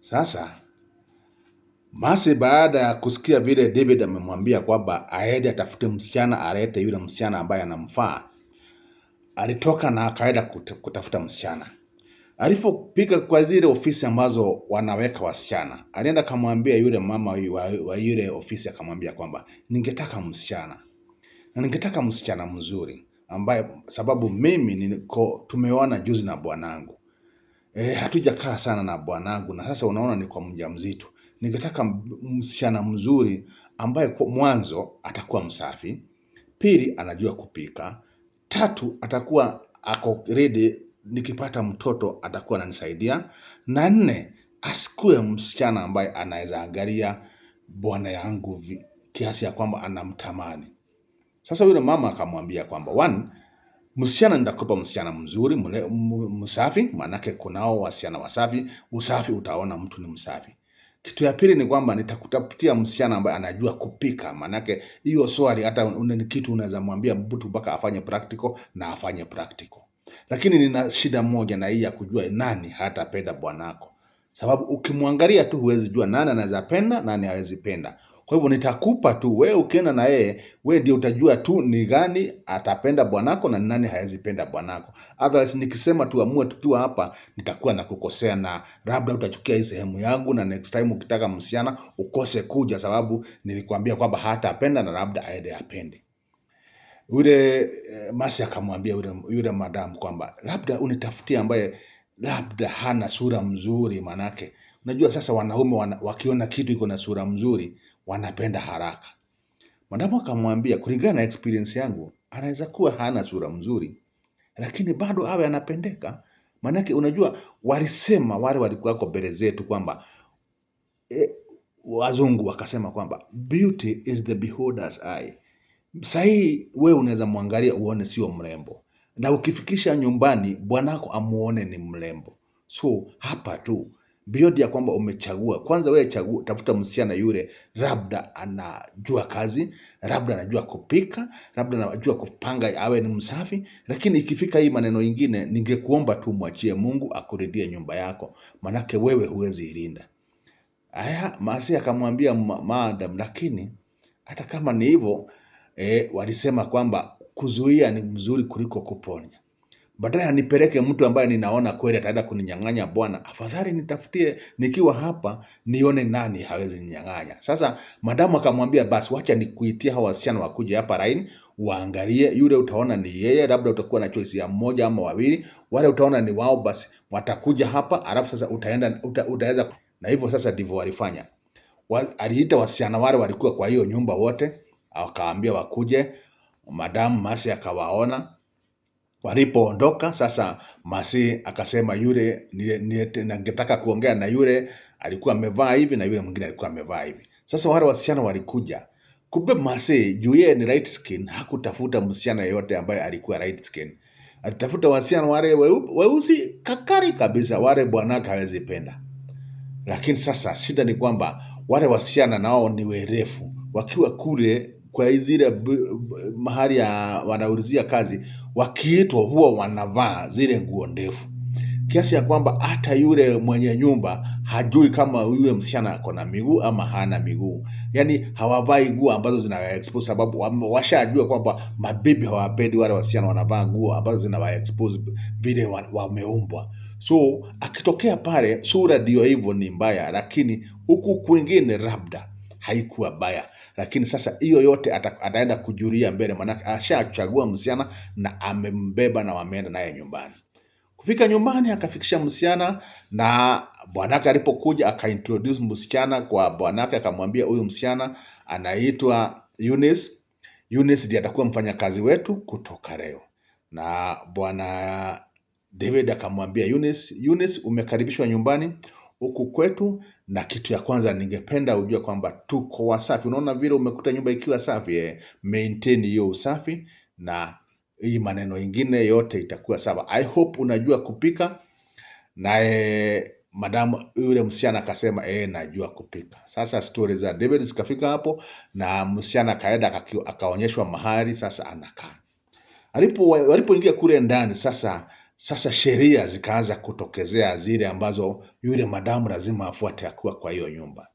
Sasa Masi baada ya kusikia vile David amemwambia kwamba aende atafute msichana, alete yule msichana ambaye anamfaa, alitoka na akaenda kutafuta msichana. Alipofika kwa zile ofisi ambazo wanaweka wasichana, alienda kamwambia yule mama wa yule ofisi, akamwambia kwamba ningetaka msichana na ningetaka msichana mzuri, ambaye sababu mimi tumeoana juzi na bwanangu. Hatujakaa sana na bwanangu, na sasa unaona niko mjamzito. Ningetaka msichana mzuri ambaye kwa mwanzo atakuwa msafi, pili anajua kupika, tatu atakuwa ako ready nikipata mtoto atakuwa ananisaidia, na nne asikue msichana ambaye anaweza angalia bwana yangu kiasi ya kwamba anamtamani. Sasa yule mama akamwambia kwamba one, msichana nitakupa msichana mzuri msafi, maanake kunao wasichana wasafi, usafi utaona mtu ni msafi. Kitu ya pili ni kwamba nitakutafutia msichana ambaye anajua kupika, maanake hiyo swali hata ni kitu unaweza mwambia mtu mpaka afanye practical na afanye practical. Lakini nina shida moja na hii ya kujua nani hatapenda bwanako. Sababu ukimwangalia tu huwezi jua nani anaweza penda, nani hawezi penda. Kwa hivyo nitakupa tu, wewe ukienda na yeye, wewe ndio utajua tu ni gani atapenda bwanako na nani hawezi penda bwanako. Otherwise nikisema tuamue tukiwa hapa, nitakuwa na kukosea, na labda utachukia hii sehemu yangu, na next time ukitaka msichana ukose kuja, sababu nilikwambia kwamba hatapenda na labda aende apende. Yule Masi akamwambia yule madam kwamba labda unitafutie ambaye labda hana sura mzuri, manake unajua sasa wanaume wakiona kitu iko na sura mzuri wanapenda haraka. Madamu akamwambia kulingana na experience yangu, anaweza kuwa hana sura mzuri lakini bado awe anapendeka. Manake unajua walisema wale walikuwa mbele zetu kwamba wazungu wakasema kwamba beauty is the beholder's eye. Sahii wewe unaweza mwangalia uone sio mrembo, na ukifikisha nyumbani bwanako amuone ni mrembo. So hapa tu beyond ya kwamba umechagua, kwanza wewe chagua, tafuta msichana yule labda anajua kazi, labda anajua kupika, labda anajua kupanga, awe ni msafi. Lakini ikifika hii maneno ingine, ningekuomba tu mwachie Mungu akuridie nyumba yako, manake wewe huwezi ilinda. Aya, Masi akamwambia madam, lakini hata kama ni hivyo walisema kwamba kuzuia ni mzuri kuliko kuponya. Badala nipeleke mtu ambaye ninaona kweli ataenda kuninyang'anya bwana, afadhali nitafutie nikiwa hapa nione nani hawezi ninyang'anya. Sasa madamu akamwambia basi wacha nikuitia hao wasichana wakuje hapa line waangalie, yule utaona ni yeye, labda utakuwa na choice ya mmoja ama wawili, wale utaona ni wao, basi watakuja hapa, alafu sasa utaweza. Na hivyo sasa ndivyo walifanya. Aliita wasichana wale walikuwa kwa hiyo nyumba wote, akawaambia wakuje. Madam Masi akawaona. Walipoondoka sasa, Masi akasema yule ningetaka kuongea na yule alikuwa amevaa hivi na yule mwingine alikuwa amevaa hivi. Sasa wale wasichana walikuja. Kumbe Masi juu yeye ni light skin, hakutafuta msichana yeyote ambaye alikuwa light skin. Alitafuta wasichana wale weusi kakari kabisa, wale bwanake hawezi penda. Lakini sasa shida ni kwamba wale wasichana nao ni werefu, wakiwa kule kwa zile mahali ya wanaulizia kazi, wakiitwa huwa wanavaa zile nguo ndefu, kiasi ya kwamba hata yule mwenye nyumba hajui kama yule msichana ako na miguu ama hana miguu. Yani hawavai nguo ambazo zina expose, sababu washajua kwamba mabibi hawapendi wale wasichana wanavaa nguo ambazo zina expose vile wameumbwa. So akitokea pale sura ndio hivyo ni mbaya, lakini huku kwingine labda haikuwa baya. Lakini sasa hiyo yote ataenda kujulia mbele, maana ashachagua msichana na amembeba na wameenda naye nyumbani. Kufika nyumbani akafikisha msichana, na bwanake alipokuja akaintroduce msichana kwa bwanake, akamwambia huyu msichana anaitwa Eunice. Eunice ndiye atakuwa mfanyakazi wetu kutoka leo. Na bwana David akamwambia Eunice, Eunice, umekaribishwa nyumbani huku kwetu, na kitu ya kwanza ningependa ujue kwamba tuko wasafi. Unaona vile umekuta nyumba ikiwa safi, maintain hiyo usafi na hii maneno ingine yote itakuwa sawa. I hope unajua kupika. Naye madamu yule msichana akasema najua kupika. Sasa stories za David zikafika hapo, na msichana kaenda akaonyeshwa mahali sasa anakaa. Walipoingia kule ndani sasa, Sasa sheria zikaanza kutokezea zile ambazo yule madamu lazima afuate akiwa kwa hiyo nyumba.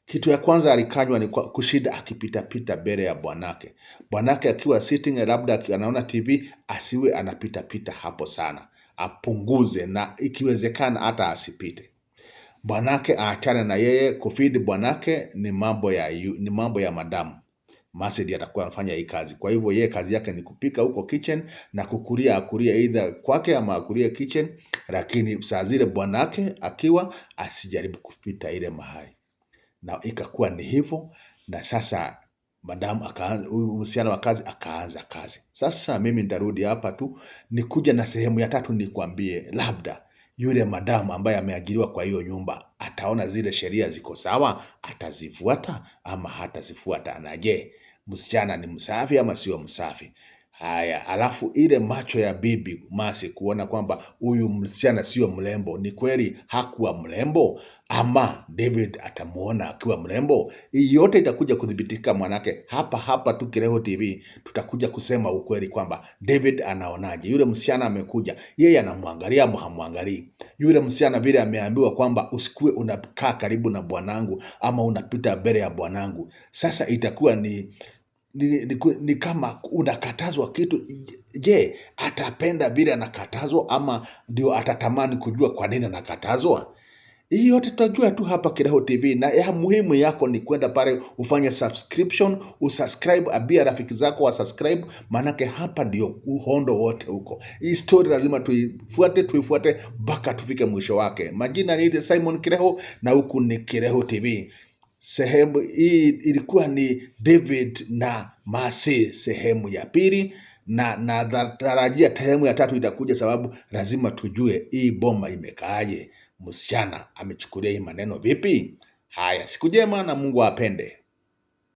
Kitu ya kwanza alikanywa ni kushinda akipitapita mbele ya bwanake. Bwanake akiwa sitting, labda anaona TV, asiwe anapitapita hapo sana, apunguze, na ikiwezekana hata asipite. Bwanake aachane na yeye. Kufeed bwanake ni mambo ya madamu. Mercy ndiye atakuwa anafanya hii kazi. Kwa hivyo yeye kazi yake ni kupika huko kitchen na akulie either kwake ama akulie kitchen, lakini saa zile bwanake akiwa asijaribu kupita ile mahali. Na ikakuwa ni hivyo, na sasa madamu akaanza, uhusiano wa kazi akaanza kazi. Sasa mimi nitarudi hapa tu nikuja na sehemu ya tatu, nikwambie labda yule madamu ambaye ameajiriwa kwa hiyo nyumba ataona zile sheria ziko sawa, atazifuata ama hatazifuata, na je, msichana ni msafi ama sio msafi? Haya, alafu ile macho ya bibi Mercy kuona kwamba huyu msichana sio mrembo, ni kweli hakuwa mrembo ama David atamuona akiwa mrembo? Hii yote itakuja kudhibitika, mwanake hapa tu Kireho TV tutakuja kusema ukweli kwamba David anaonaje. Yule msichana amekuja, yeye anamwangalia ama hamwangalii? Yule msichana vile ameambiwa kwamba usikue unakaa karibu na bwanangu ama unapita mbele ya bwanangu, sasa itakuwa ni kama unakatazwa kitu. Je, atapenda vile anakatazwa ama ndio atatamani kujua kwa nini anakatazwa? Hii yote tutajua tu hapa Kireho TV, na ya muhimu yako ni kwenda pale ufanye subscription, usubscribe, abia rafiki zako wa subscribe, manake hapa ndio uhondo wote huko. Hii story lazima tuifuate mpaka tufike mwisho wake. Majina ni Simon Kireho na huku ni Kireho TV. Sehemu hii ilikuwa ni David na Mercy sehemu ya pili, na natarajia sehemu ya tatu itakuja, sababu lazima tujue hii boma imekaaje, msichana amechukulia hii maneno vipi. Haya, siku njema na Mungu apende.